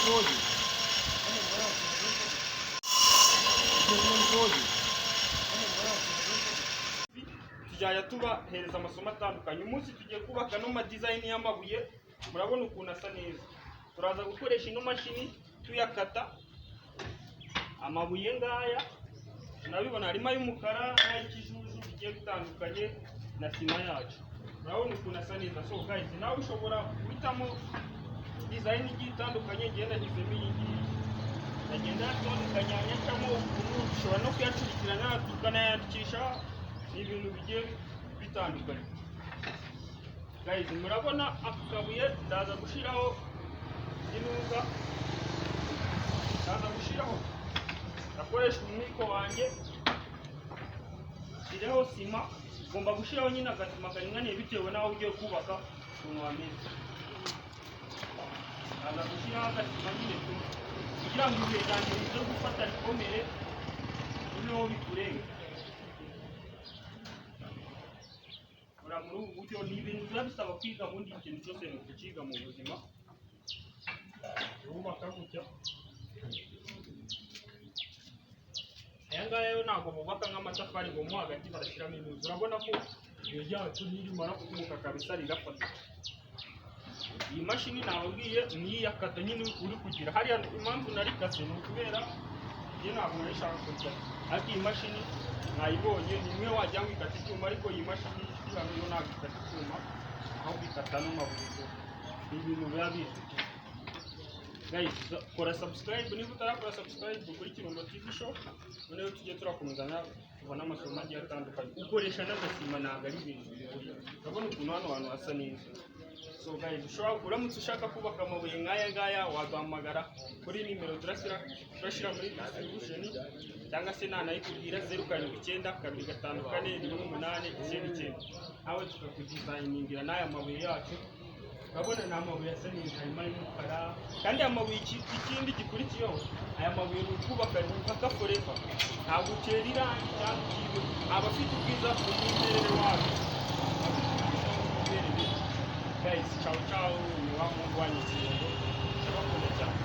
Joji. Tujya tubahereza amasomo atandukanye. Umunsi tugiye kubaka no design y'amabuye, murabona ukuntu asa neza. Turaza gukoresha ino mashini tuyakata amabuye ngaya, nabibona harimo y'umukara n'ay'ikijuju bigiye bitandukanye na sima yacu. Murabona ukuntu asa neza. So guys, nawe ushobora guhitamo design igiye itandukanye. Ngenda nizemo iyi ngiyi, ndagenda yatondekanya nyacamo ukuntu ushobora no kuyacurikirana tukanayandikisha ibintu bigiye bitandukanye. Guys, murabona akabuye ndaza gushiraho inuza, ndaza gushiraho akoresha umwiko wanjye, shiraho sima. Ugomba gushiraho nyine agasima karinganiye bitewe naho ugiye kubaka ukuntu wameze. Ndaza gushiraho agasima nyine kugira ngo ibuye ryanjye rize gufata rikomere noneho bikurenge. Muri ubu buryo ni ibintu biba bisaba kwiga, ubundi ikintu cyose ni ukukiga mu buzima. Wubaka gutya, aya ngaya yo ntabwo bubaka nk'amatafari ngo mo hagati barashyiramo inuzu. Urabona ko ibuye ryacu nirimara kumuka kabisa rirafata. Iyi mashini nababwiye niyo yakata nyine uri kugira hariya. Impamvu narikase ni ukubera iyo ntabwo narishaka kujya, ariko iyi mashini mwayibonye ni imwe wajya ngo ikata icyuma, ariko iyi mashini hano yo ntabwo ikata icyuma, aho ikata n'amabuye. Ni ibintu biba bizwi. Guys, kora subscribe niba utarakora subscribe kuri Kirundo TV Show. Noneho tujye turakomezanya tubona amasomo agiye atandukanye. Ukoresha n'agasima ntabwo ari ibintu bigoye. Urabona ukuntu hano hantu hasa neza. So guys, uramutse ushaka kubaka amabuye nk'aya ngaya waduhamagara kuri nimero turashyira muri distribution, cyangwa se nanayikubwira 0792541899, nawe tukakudesigningira n'aya mabuye yacu. Urabona ni amabuye asa neza, harimo y'umukara. Kandi amabuye ikindi gikurikiyeho, aya mabuye ni ukubaka mpaka forever. Ntabwo utera irangi cyangwa ikigo, aba afite ubwiza ku mwimerere wayo. Guys, ciao ciao, ni wa Mungu wanyu Kirundo. Ndabakunda cyane.